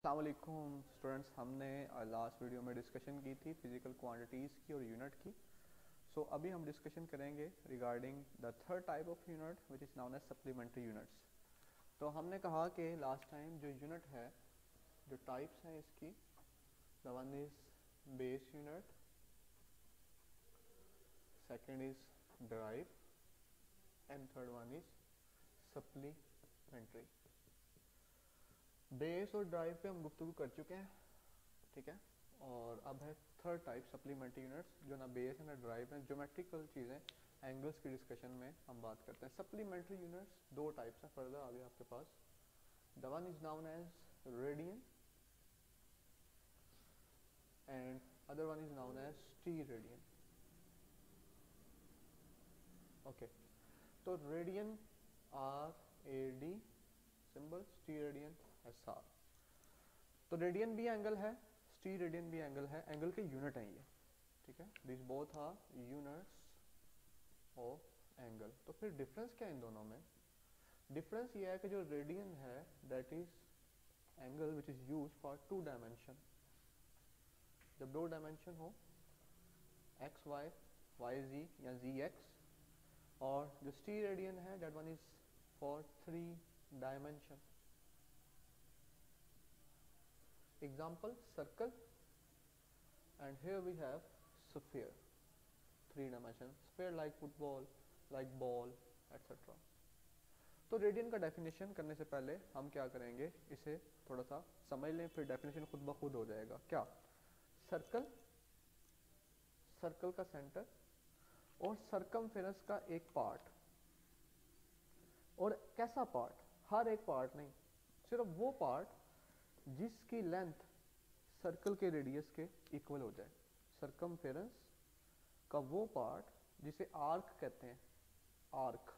अस्सलाम वालेकुम स्टूडेंट्स, हमने लास्ट वीडियो में डिस्कशन की थी फिज़िकल क्वांटिटीज़ की और यूनिट की। अभी हम डिस्कशन करेंगे regarding the third type of unit which is known as supplementary units. तो हमने कहा कि लास्ट टाइम जो यूनिट है, जो टाइप्स हैं इसकी, the one is base unit, second is drive and third one is supplementary. Base और ड्राइव पे हम गुफ्तगू कर चुके हैं, ठीक है। और अब है थर्ड टाइप सप्लीमेंट्री यूनिट्स, जो ना बेस है ना ड्राइव है, ज्योमेट्रिकल चीज़ें, एंगल्स की डिस्कशन में हम बात करते हैं। सप्लीमेंट्री यूनिट्स दो टाइप्स हैं, फर्दर आगे आपके पास। The one is known as radian and other one is known as steradian. Okay, तो radian RAD symbol, steradian SR। तो रेडियन भी एंगल है, स्टीरेडियन भी एंगल है, एंगल के यूनिट हैं ये, ठीक है। This both are units of angle. तो फिर डिफरेंस क्या है इन दोनों में? डिफरेंस ये है कि जो रेडियन है that is angle which is use for two dimension, जब दो डायमेंशन हो XY, YZ या ZX, और जो स्टीरेडियन है that one is for three dimension. Example circle and here we have sphere, three dimension sphere like football, like ball etcetera. तो radian का definition करने से पहले हम क्या करेंगे, इसे थोड़ा सा समझ लें, फिर डेफिनेशन खुद ब खुद हो जाएगा। क्या? सर्कल, सर्कल का सेंटर और सरकमफेरेंस का एक पार्ट। और कैसा पार्ट? हर एक पार्ट नहीं, सिर्फ वो पार्ट जिसकी लेंथ सर्कल के रेडियस के इक्वल हो जाए। सरकमफेरेंस का वो पार्ट जिसे आर्क कहते हैं, आर्क,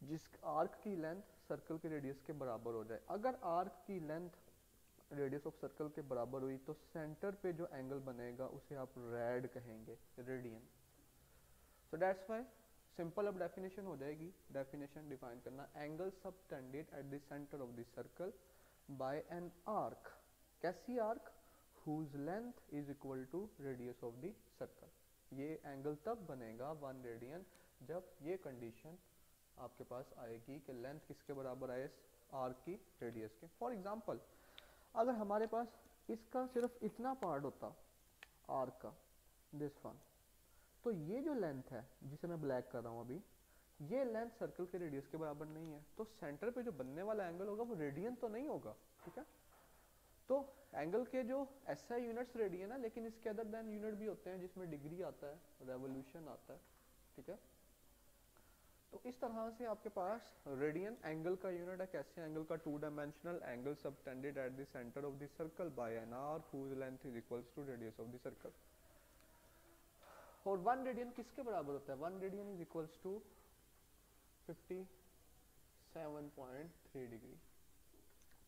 जिस आर्क की लेंथ सर्कल के रेडियस के बराबर हो जाए। अगर आर्क की लेंथ रेडियस ऑफ सर्कल के बराबर हुई तो सेंटर पे जो एंगल बनेगा उसे आप रेड कहेंगे, radian. So that's why simple अब डेफिनेशन हो जाएगी। डेफिनेशन डिफाइन करना, angle subtended at the centre of the circle by an arc. कैसी arc? Whose length is equal to radius of the circle. ये एंगल तब बनेगा 1 radian जब ये कंडीशन आपके पास आएगी कि लेंथ किसके बराबर आए, आर्क की रेडियस के। फॉर एग्जांपल, अगर हमारे पास इसका सिर्फ इतना पार्ट होता आर्क का, दिस वन, तो ये जो लेंथ है जिसे मैं ब्लैक कर रहा हूँ अभी, ये लेंथ सर्कल के रेडियस के बराबर नहीं है, तो सेंटर पे जो बनने वाला एंगल होगा वो रेडियन तो नहीं होगा, ठीक है। तो एंगल के जो SI यूनिट्स रेडियन है, लेकिन इसके अदर देन यूनिट भी होते हैं जिसमें डिग्री आता है, रेवोल्यूशन आता है, ठीक है। तो इस तरह से आपके पास रेडियन एंगल का यूनिट है। कैसे एंगल का? Two dimensional angle subtended at the centre of the circle by an arc whose length is equals to radius of the circle. और 1 रेडियन किसके बराबर होता है? 1 radian is equals to 57.3 degree.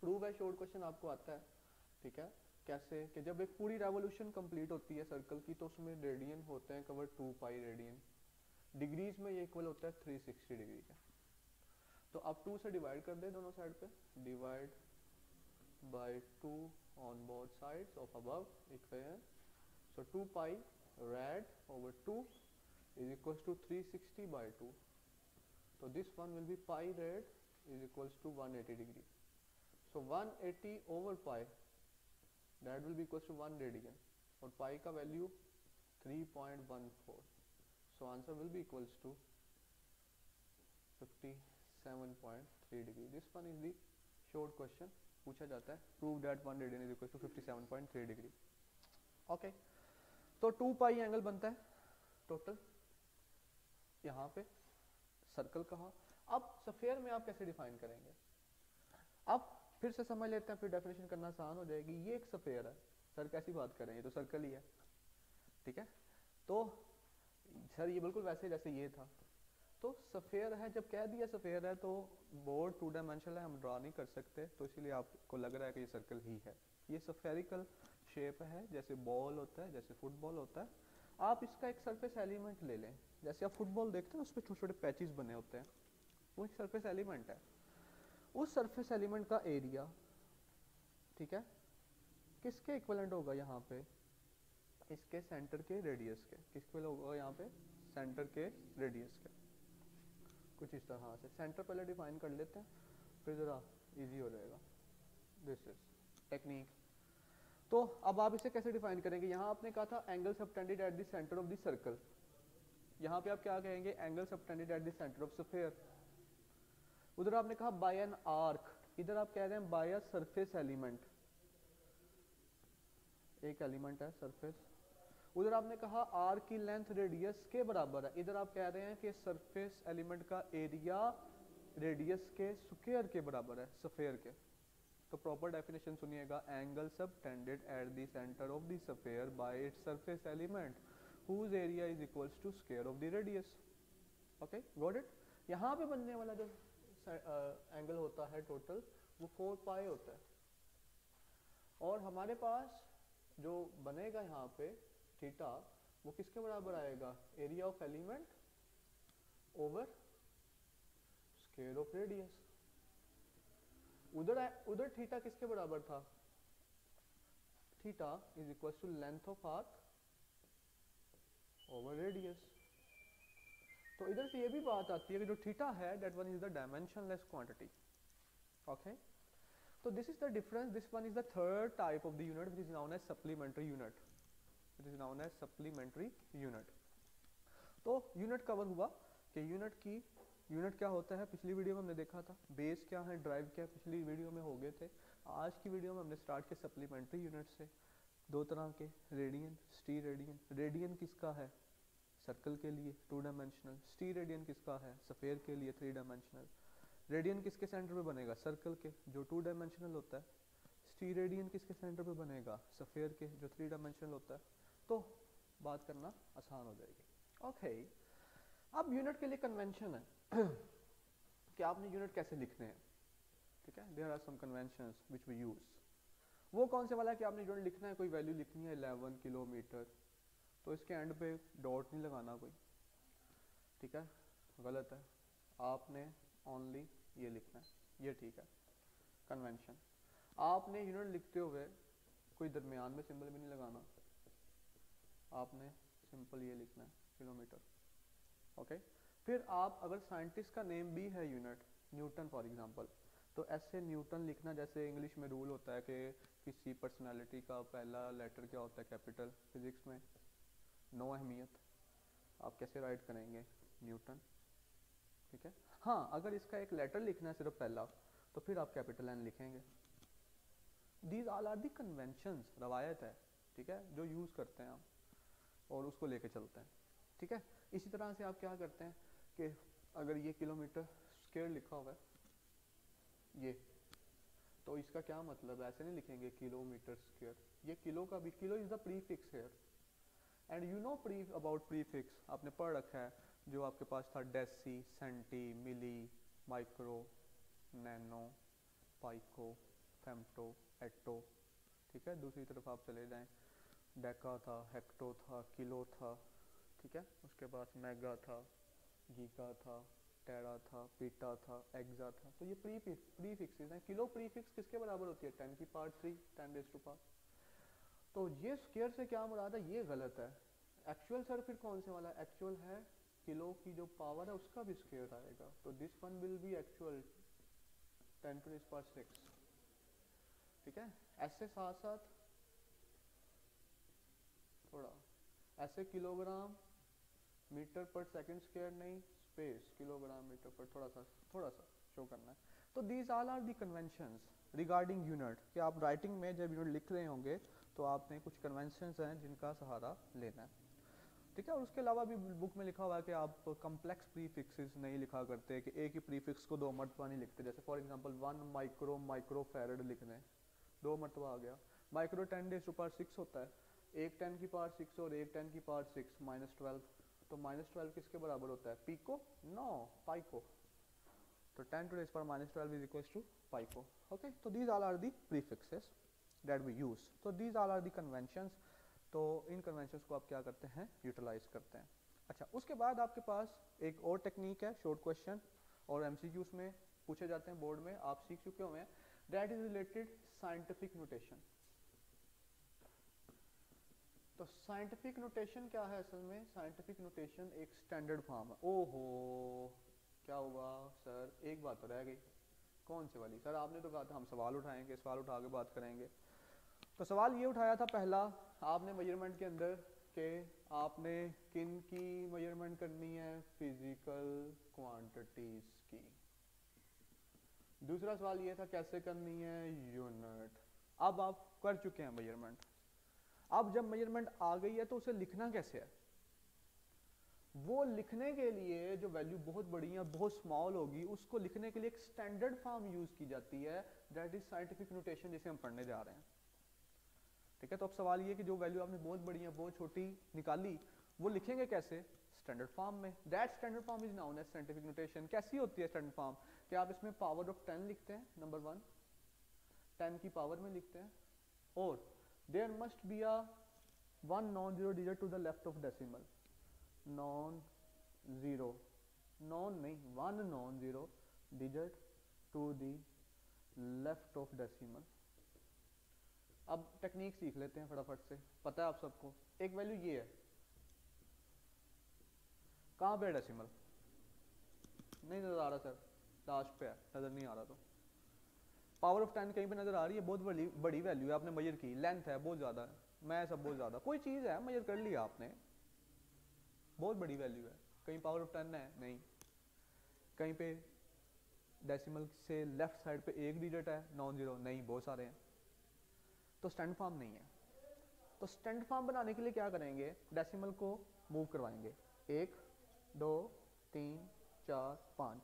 Prove है, short question आपको आता है, ठीक है। कैसे? कि जब एक पूरी रेवोल्यूशन कंप्लीट होती है सर्कल की तो उसमें रेडियन होते हैं कवर 2 पाई रेडियन, डिग्रीज में ये इक्वल होता है 360 डिग्री का। तो आप 2 से डिवाइड कर दे दोनों साइड पे, divide by 2 on both sides of above equation. So 2 pi rad over 2 is equals to 360 by 2. So this one will be pi rad is equals to 180 degree. So 180 over pi, that will be equals to 1 radian, और pi का value 3.14. So answer will be equals to 57.3 degree. This one is the short question, पूछा जाता है, prove that 1 radian is equals to 57.3 degree. Okay. तो 2 पाई angle बनता है total, यहाँ पे सर्कल कहा। अब स्फीयर में आप कैसे डिफाइन करेंगे? अब फिर से समझ लेते हैं, फिर डेफिनेशन करना आसान हो जाएगी। ये एक स्फीयर है सर, कैसी बात करें, ये तो सर्कल ही है, ठीक है। तो सर ये बिल्कुल वैसे जैसे ये था, तो स्फीयर है। जब कह दिया स्फीयर है तो बोर्ड 2 डायमेंशनल है, हम ड्रा नहीं कर सकते, तो इसीलिए आपको लग रहा है कि ये सर्कल ही है। ये स्फेरिकल शेप है, जैसे बॉल होता है, जैसे फुटबॉल होता है। आप इसका एक सरफेस एलिमेंट ले लें, जैसे आप फुटबॉल देखते हैं उस पर छोटे छोटे पैचेस बने होते हैं, वो एक सरफेस एलिमेंट है। उस सरफेस एलिमेंट का एरिया, ठीक है, किसके इक्विवेलेंट होगा यहाँ पे, इसके सेंटर के रेडियस के, किसके होगा यहाँ पे, सेंटर के रेडियस के। कुछ इस तरह से सेंटर पहले डिफाइन कर लेते हैं, फिर ज़रा इजी हो जाएगा। This is technique. तो अब आप इसे कैसे डिफाइन करेंगे, यहाँ आपने कहा था angle subtended at the centre of the circle, यहाँ पे आप क्या कहेंगे, angle subtended at the centre of sphere. उधर आपने कहा बाय एन आर्क, इधर आप कह रहे हैं बाय अ सरफेस एलिमेंट, एक एलिमेंट है सरफेस। उधर आपने कहा आर्क की लेंथ रेडियस के बराबर है, इधर आप कह रहे हैं कि सरफेस एलिमेंट का एरिया रेडियस के स्क्वायर के बराबर है, स्फीयर के। तो प्रॉपर डेफिनेशन सुनिएगा, angle subtended at the centre of the sphere bye its surface element whose area is equals to square of the radius. Okay, got it? यहाँ पे बनने वाला जो एंगल होता है टोटल वो 4 पाई होता है, और हमारे पास जो बनेगा यहाँ पे थीटा वो किसके बराबर आएगा, area of element over square of radius. उधर थीटा किसके बराबर था, theta is equal to length of arc over radius. तो इधर से ये भी बात आती है कि जो थीटा है that one is the dimensionless quantity. Okay, तो this is the difference, this one is the third type of the unit which is known as supplementary unit, it is known as supplementary unit. तो unit cover हुआ कि unit क्या होता है, पिछली video में हमने देखा था बेस क्या है, ड्राइव क्या है, पिछली वीडियो में हो गए थे। आज की वीडियो में हमने स्टार्ट किया सप्लीमेंट्री यूनिट से, दो तरह के, रेडियन, स्टी रेडियन। रेडियन किसका है, सर्कल के लिए 2 डायमेंशनल, स्टी रेडियन किसका है, स्फीयर के लिए 3 डायमेंशनल। रेडियन किसके सेंटर पे बनेगा, सर्कल के जो 2 डायमेंशनल होता है। स्टी रेडियन किसके सेंटर पे बनेगा, स्फीयर के जो 3 डायमेंशनल होता है। तो बात करना आसान हो जाएगी। ओके, अब यूनिट के लिए कन्वेंशन है कि आपने यूनिट कैसे लिखने हैं, ठीक है। There are some conventions which we use. वो कौन से वाला है कि आपने यूनिट लिखना है, कोई वैल्यू लिखनी है 11 किलोमीटर, तो इसके एंड पे डॉट नहीं लगाना कोई, ठीक है, गलत है। आपने ओनली ये लिखना है, ये ठीक है कन्वेंशन। आपने यूनिट लिखते हुए कोई दरमियान में सिंबल भी नहीं लगाना, आपने सिंपल ये लिखना है किलोमीटर। ओके, फिर आप अगर साइंटिस्ट का नेम भी है यूनिट, न्यूटन फॉर एग्जांपल, तो ऐसे न्यूटन लिखना, जैसे इंग्लिश में रूल होता है कि किसी पर्सनालिटी का पहला लेटर क्या होता है कैपिटल, फिजिक्स में नो अहमियत, आप कैसे राइट करेंगे, न्यूटन, ठीक है। हाँ, अगर इसका एक लेटर लिखना है सिर्फ पहला, तो फिर आप कैपिटल एन लिखेंगे। These all are the conventions, रवायत है, ठीक है, जो यूज करते हैं हम और उसको लेके चलते हैं, ठीक है। इसी तरह से आप क्या करते हैं कि अगर ये किलोमीटर स्क्वायर लिखा हुआ है ये, तो इसका क्या मतलब है, ऐसे नहीं लिखेंगे किलोमीटर स्क्वायर, ये किलो का भी, kilo is the prefix here, and you know about prefix, आपने पढ़ रखा है, जो आपके पास था डेसी, सेंटी, मिली, माइक्रो, नैनो, पाइको, फेम्टो, एटो, ठीक है। दूसरी तरफ आप चले जाएं, डेका था, हेक्टो था, किलो था, ठीक है। उसके बाद मेगा था, गीगा था, टेरा था, पीटा था, एक्सा था। तो ये प्रीफिक्सेस हैं। किलो प्रीफिक्स किसके बराबर होती है, 10 की पावर 3, 10 रेज़ टू पावर। तो ये स्क्वायर से क्या मुराद है, ये गलत है। एक्चुअल सर फिर कौन से वाला, एक्चुअल है किलो की जो पावर है उसका भी स्क्वायर आएगा, तो this one will be actual 10 to the power 6, ठीक है। ऐसे साथ साथ थोड़ा ऐसे kilogram metre per second square नहीं, स्पेस किलोग्राम मीटर पर, थोड़ा सा शो करना है। तो these all are the conventions regarding unit, कि आप राइटिंग में जब यूनिट लिख रहे होंगे तो आपने कुछ कन्वेंशंस हैं जिनका सहारा लेना है, ठीक है। और उसके अलावा भी बुक में लिखा हुआ है कि आप कम्प्लेक्स प्रीफिक्सेस नहीं लिखा करते, कि एक ही प्रीफिक्स को 2 मरतबा नहीं लिखते। जैसे फॉर एग्जांपल 1 माइक्रो फैरड लिखने, 2 मरतबा आ गया। माइक्रो 10 रेज़ टू पावर 6 होता है, एक 10 की पावर 6 और एक 10 की पावर 6 -12, तो -12 किसके बराबर होता है, पिको, नो, पाइको। तो 10 to the power -12 is equals to pico. Okay, so these all are the prefixes that we use. So these all are the conventions. तो इन कन्वेंशंस को आप क्या करते हैं, यूटिलाइज करते हैं। अच्छा, उसके बाद आपके पास एक और टेक्निक है, शॉर्ट क्वेश्चन और एमसीक्यूज में पूछे जाते हैं बोर्ड में, आप सीख चुके हुए हैं। That is related scientific notation. तो साइंटिफिक नोटेशन क्या है असल में? साइंटिफिक नोटेशन एक स्टैंडर्ड फॉर्म है। ओहो क्या हुआ सर, एक बात तो रह गई। कौन सी वाली? सर आपने तो कहा था हम सवाल उठाएंगे, सवाल उठा के बात करेंगे। तो सवाल ये उठाया था पहला आपने मेजरमेंट के अंदर कि आपने किन की मेजरमेंट करनी है? फिजिकल क्वांटिटीज की। दूसरा सवाल ये था कैसे करनी है? यूनिट। अब आप कर चुके हैं मेजरमेंट। अब जब मेजरमेंट आ गई है तो उसे लिखना कैसे है? वो लिखने के लिए जो वैल्यू बहुत बड़ी है, बहुत स्मॉल होगी, उसको लिखने के लिए एक स्टैंडर्ड फॉर्म यूज की जाती है, दैट इज साइंटिफिक नोटेशन, जिसे हम पढ़ने जा रहे हैं। ठीक है, तो अब सवाल ये कि जो वैल्यू आपने बहुत बड़ी है, बहुत छोटी निकाली, वो लिखेंगे कैसे? स्टैंडर्ड फॉर्म में। That standard form is known as scientific notation. कैसी होती है स्टैंडर्ड फॉर्म? कि आप इसमें पावर ऑफ 10 लिखते हैं, नंबर 1, 10 की पावर में लिखते हैं, और there must be a 1 non zero digit to the left of decimal. Non zero, non नहीं, 1 non zero digit to the left of decimal. अब टेक्निक सीख लेते हैं फटाफट से, पता है आप सबको। एक वैल्यू ये है, कहाँ पे है डेसिमल? नहीं नजर आ रहा सर, लास्ट पे है, नजर नहीं आ रहा। तो पावर ऑफ 10 कहीं पे नजर आ रही है? बहुत बड़ी वैल्यू है, आपने मेजर की, लेंथ है बहुत ज्यादा है, मैं सब बहुत ज्यादा, कोई चीज है मेजर कर लिया आपने, बहुत बड़ी वैल्यू है, कहीं पावर ऑफ 10 है? नहीं। कहीं पे डेसिमल से लेफ्ट साइड पे एक डिजिट है, नॉन जीरो? नहीं, बहुत सारे हैं। तो स्टैंडर्ड फॉर्म नहीं है। तो स्टैंडर्ड फॉर्म बनाने के लिए क्या करेंगे? डेसिमल को मूव करवाएंगे, 1 2 3 4 5।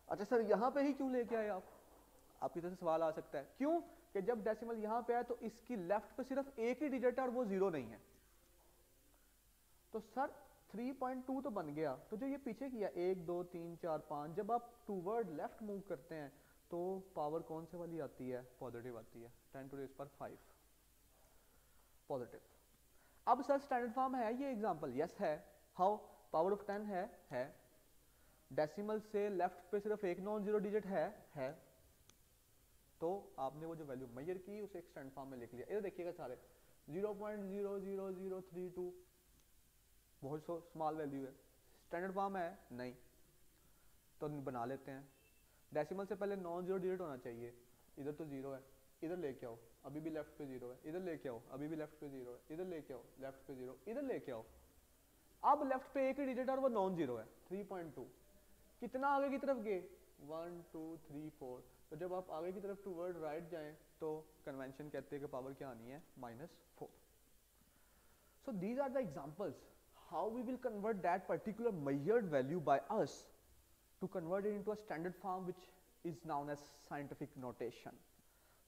अच्छा सर यहाँ पे ही क्यों लेके आए आप? आपकी तरफ से सवाल आ सकता है, क्यों? कि जब डेसिमल यहाँ पे है तो इसकी लेफ्ट पे सिर्फ एक ही डिजिट है और वो जीरो नहीं है। तो सर 3.2 तो बन गया, तो जो ये पीछे किया 1 2 3 4 5, जब आप टूवर्ड लेफ्ट मूव करते हैं तो पावर कौन से वाली आती है? पॉजिटिव आती है, 10 टू द पावर 5 पॉजिटिव। अब सर स्टैंडर्ड फॉर्म है ये एग्जांपल? यस है। हाउ? पावर ऑफ 10 है। डेसिमल से लेफ्ट पे सिर्फ एक नॉन जीरो डिजिट है। तो आपने वो जो वैल्यू मेजर की उसे एक स्टैंडर्ड फॉर्म में लिख लिया। इधर देखिएगा सारे 0.00032, बहुत स्मॉल वैल्यू है, स्टैंडर्ड फॉर्म है नहीं, तो बना लेते हैं। डेसिमल से पहले नॉन जीरो डिजिट होना चाहिए, इधर तो जीरो है, इधर लेके आओ, अभी भी लेफ्ट पे जीरो है, इधर लेके आओ, अभी भी लेफ्ट पे जीरो है, इधर लेके आओ, लेफ्ट पे जीरो, इधर लेके आओ। अब लेफ्ट पे एक ही डिजिट और वो नॉन जीरो है, 3.2। कितना आगे की तरफ गए? 1 2 3 4। तो जब आप आगे की तरफ टूवर्ड राइट जाएं तो कन्वेंशन कहते हैं कि पावर क्या आनी है? -4। So these are the examples how we will convert that particular measured value by us to convert it into a standard form which is known as scientific notation.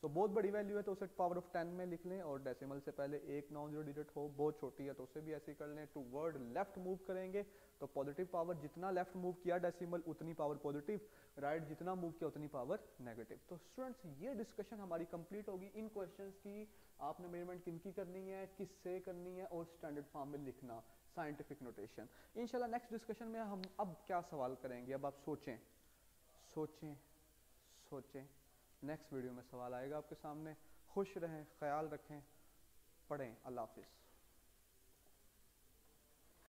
So बहुत बड़ी value है तो उसे power of 10 में लिख लें, और decimal से पहले एक नॉन जीरो डिजिट हो, बहुत छोटी है तो उसे भी ऐसे ही कर लें। टू वर्ड लेफ्ट मूव करेंगे तो पॉजिटिव पावर, जितना लेफ्ट मूव किया डेसिमल उतनी पावर पॉजिटिव, राइट जितना मूव किया उतनी पावर नेगेटिव। तो स्टूडेंट्स ये डिस्कशन हमारी कंप्लीट होगी इन क्वेश्चंस की। आपने मेजरमेंट किनकी करनी है, किससे करनी है, और स्टैंडर्ड फॉर्म में लिखना, साइंटिफिक नोटेशन। इंशाल्लाह नेक्स्ट डिस्कशन में हम अब क्या सवाल करेंगे, अब आप सोचें सोचें सोचें। नेक्स्ट वीडियो में सवाल आएगा आपके सामने। खुश रहें, ख्याल रखें, पढ़ें। अल्लाह हाफिज़।